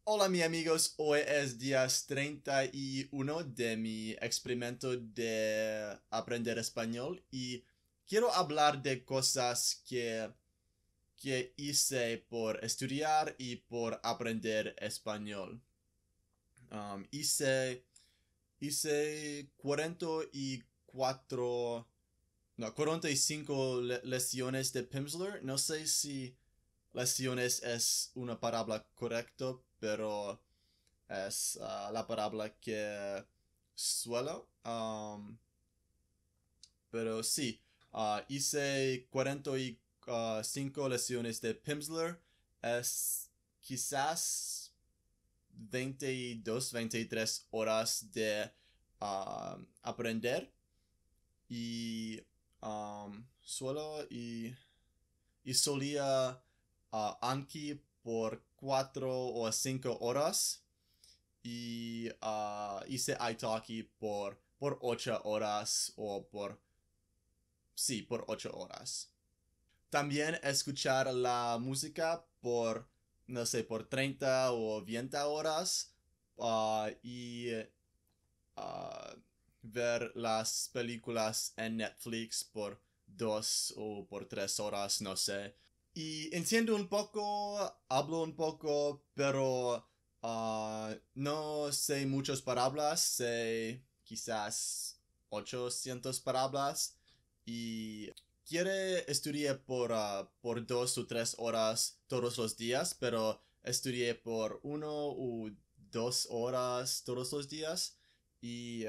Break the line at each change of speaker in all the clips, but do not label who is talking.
Hola mi amigos, hoy es día 31 de mi experimento de aprender español y quiero hablar de cosas que hice por estudiar y por aprender español. Um, hice, hice 44, no, 45 lecciones de Pimsleur. No sé si lecciones es una palabra correcta, pero es la palabra que suelo. Pero sí, hice 45 lecciones de Pimsleur. Es quizás 22, 23 horas de aprender. Y suelo y solía Anki por 4 o 5 horas y hice iTalki por 8 horas o sí, por 8 horas. También escuchar la música por, no sé, por 30 o 20 horas y uh, ver las películas en Netflix por 2 o por 3 horas, no sé. Y entiendo un poco, hablo un poco, pero no sé muchas palabras, sé quizás 800 palabras y quiere estudiar por 2 o 3 horas todos los días, pero estudié por 1 o 2 horas todos los días y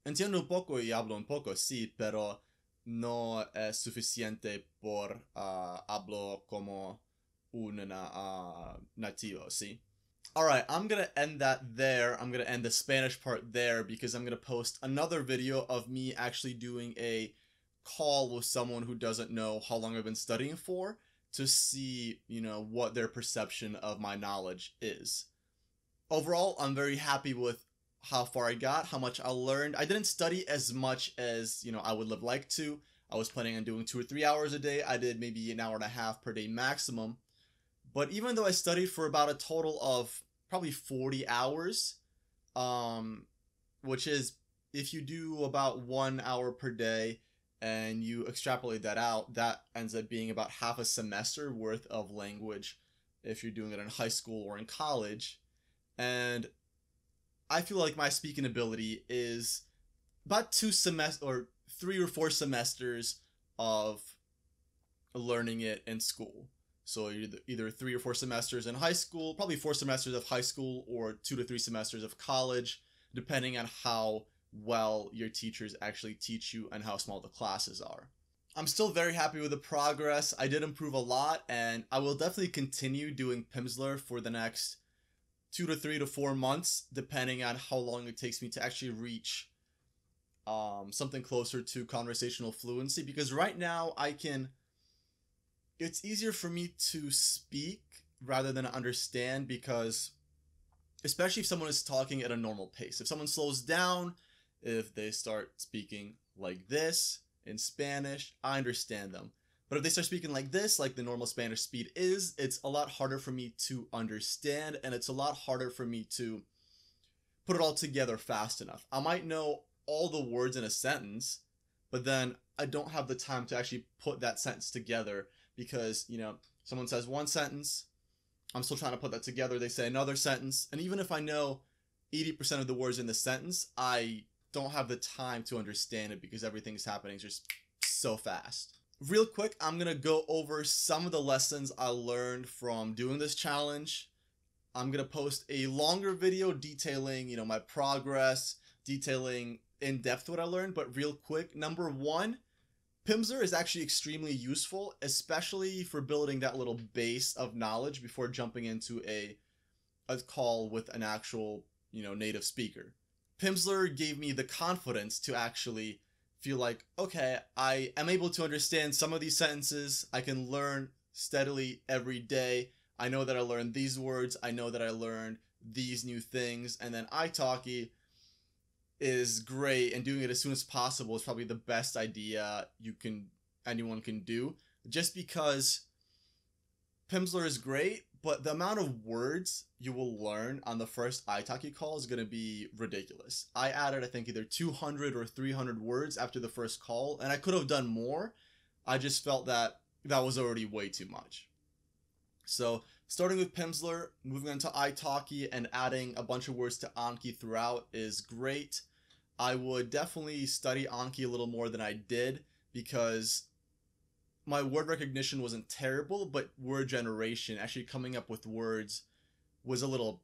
entiendo un poco y hablo un poco, sí, pero no es suficiente por hablo como un nativo, ¿sí? Alright, I'm gonna end that there. I'm gonna end the Spanish part there because I'm gonna post another video of me actually doing a call with someone who doesn't know how long I've been studying for to see, what their perception of my knowledge is. Overall, I'm very happy with how far I got, how much I learned. I didn't study as much as, I would have liked to. I was planning on doing 2 or 3 hours a day. I did maybe an hour and a half per day maximum. But even though I studied for about a total of probably 40 hours, um, which is if you do about 1 hour per day and you extrapolate that out, that ends up being about half a semester worth of language if you're doing it in high school or in college. And I feel like my speaking ability is about 2 semesters or 3 or 4 semesters of learning it in school. So either 3 or 4 semesters in high school, probably 4 semesters of high school, or 2 to 3 semesters of college, depending on how well your teachers actually teach you and how small the classes are. I'm still very happy with the progress. I did improve a lot, and I will definitely continue doing Pimsleur for the next 2 to 3 to 4 months, depending on how long it takes me to actually reach something closer to conversational fluency. Because right now it's easier for me to speak rather than understand, because especially if someone is talking at a normal pace. If someone slows down, if they start speaking like this in Spanish, I understand them. But if they start speaking like this, like the normal Spanish speed is, it's a lot harder for me to understand, and it's a lot harder for me to put it all together fast enough. I might know all the words in a sentence, but then I don't have the time to actually put that sentence together because, someone says one sentence, I'm still trying to put that together. They say another sentence, and even if I know 80% of the words in the sentence, I don't have the time to understand it because everything's happening just so fast. Real quick, I'm gonna go over some of the lessons I learned from doing this challenge. I'm gonna post a longer video detailing, my progress, detailing in depth what I learned. But real quick, number one, Pimsleur is actually extremely useful, especially for building that little base of knowledge before jumping into a call with an actual, native speaker. Pimsleur gave me the confidence to actually feel like, okay, I am able to understand some of these sentences. I can learn steadily every day. I know that I learned these words. I know that I learned these new things. And then iTalki is great, and doing it as soon as possible is probably the best idea anyone can do, just because Pimsleur is great, but the amount of words you will learn on the first iTalki call is going to be ridiculous. I added, I think, either 200 or 300 words after the first call, and I could have done more. I just felt that that was already way too much. So starting with Pimsleur, moving on to iTalki, and adding a bunch of words to Anki throughout is great. I would definitely study Anki a little more than I did because my word recognition wasn't terrible, but word generation, actually coming up with words, was a little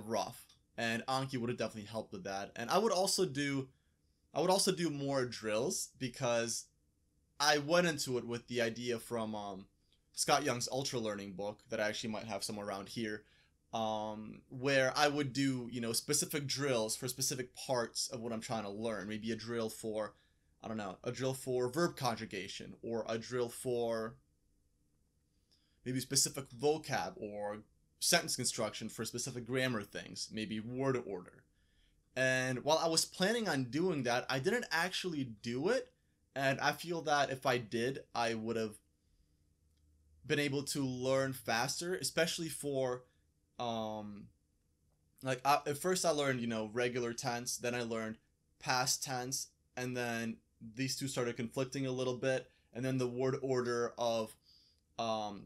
rough, and Anki would have definitely helped with that. And I would also do more drills because I went into it with the idea from Scott Young's Ultra Learning book that I actually might have somewhere around here, where I would do, you know, specific drills for specific parts of what I'm trying to learn. Maybe a drill for, I don't know, a drill for verb conjugation, or a drill for maybe specific vocab or sentence construction for specific grammar things, maybe word order. And while I was planning on doing that, I didn't actually do it, and I feel that if I did, I would have been able to learn faster, especially for at first I learned, you know, regular tense, then I learned past tense, and then these two started conflicting a little bit, and then the word order of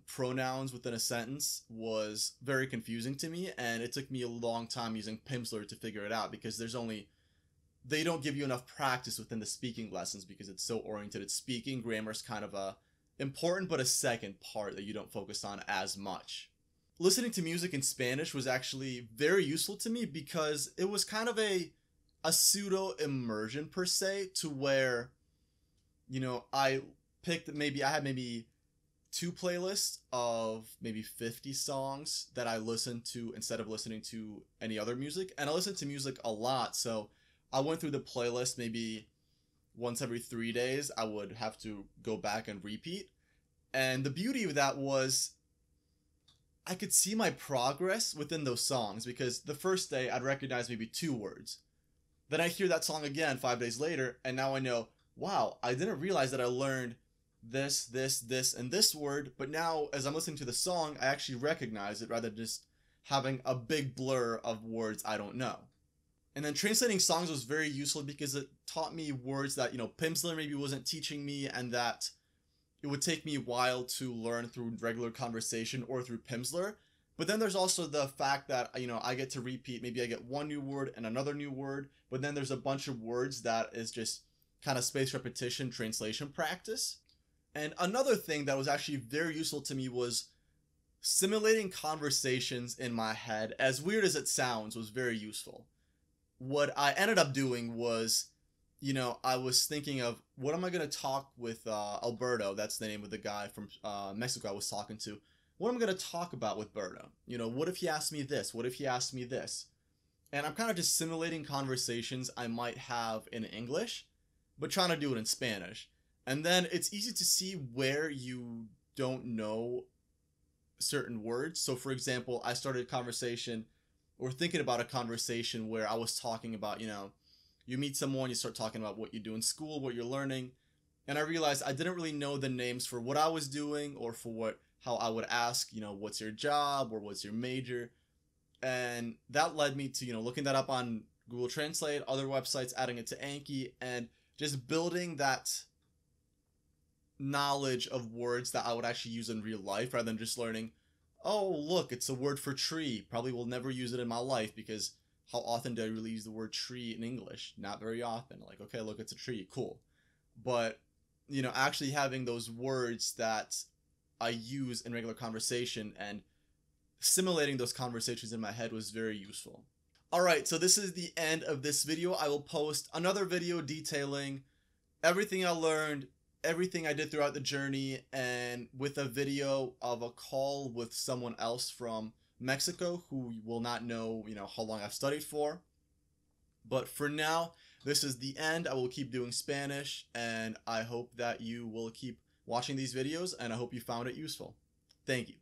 pronouns within a sentence was very confusing to me, and it took me a long time using Pimsleur to figure it out, because they don't give you enough practice within the speaking lessons because it's so oriented at speaking. Grammar is kind of a important but a second part that you don't focus on as much. Listening to music in Spanish was actually very useful to me because it was kind of a pseudo immersion per se, to where, you know, I had maybe 2 playlists of maybe 50 songs that I listened to instead of listening to any other music, and I listened to music a lot, so I went through the playlist maybe once every 3 days. I would have to go back and repeat, and the beauty of that was I could see my progress within those songs, because the first day I'd recognize maybe 2 words. Then I hear that song again 5 days later, and now I know, wow, I didn't realize that I learned this, and this word, but now as I'm listening to the song, I actually recognize it rather than just having a big blur of words I don't know. And then translating songs was very useful because it taught me words that, you know, Pimsleur maybe wasn't teaching me, and that it would take me a while to learn through regular conversation or through Pimsleur. But then there's also the fact that, you know, I get to repeat, maybe I get one new word and another new word, but then there's a bunch of words that is just kind of spaced repetition, translation practice. And another thing that was actually very useful to me was simulating conversations in my head. As weird as it sounds, was very useful. What I ended up doing was, you know, I was thinking of, what am I going to talk with Alberto? That's the name of the guy from Mexico I was talking to. What am I going to talk about with Berto? You know, what if he asked me this? What if he asked me this? And I'm kind of just simulating conversations I might have in English, but trying to do it in Spanish. And then it's easy to see where you don't know certain words. So for example, I started a conversation, or thinking about a conversation, where I was talking about, you know, you meet someone, you start talking about what you do in school, what you're learning, and I realized I didn't really know the names for what I was doing, or for how I would ask, you know, what's your job, or what's your major. And that led me to, you know, looking that up on Google Translate, other websites, adding it to Anki, and just building that knowledge of words that I would actually use in real life, rather than just learning, oh, look, it's a word for tree. Probably will never use it in my life, because how often do I really use the word tree in English? Not very often. Like, okay, look, it's a tree. Cool. But, you know, actually having those words that I use in regular conversation and simulating those conversations in my head was very useful. Alright, so this is the end of this video. I will post another video detailing everything I learned, everything I did throughout the journey, and with a video of a call with someone else from Mexico who will not know, you know, how long I've studied for. But for now, this is the end. I will keep doing Spanish, and I hope that you will keep watching these videos, and I hope you found it useful. Thank you.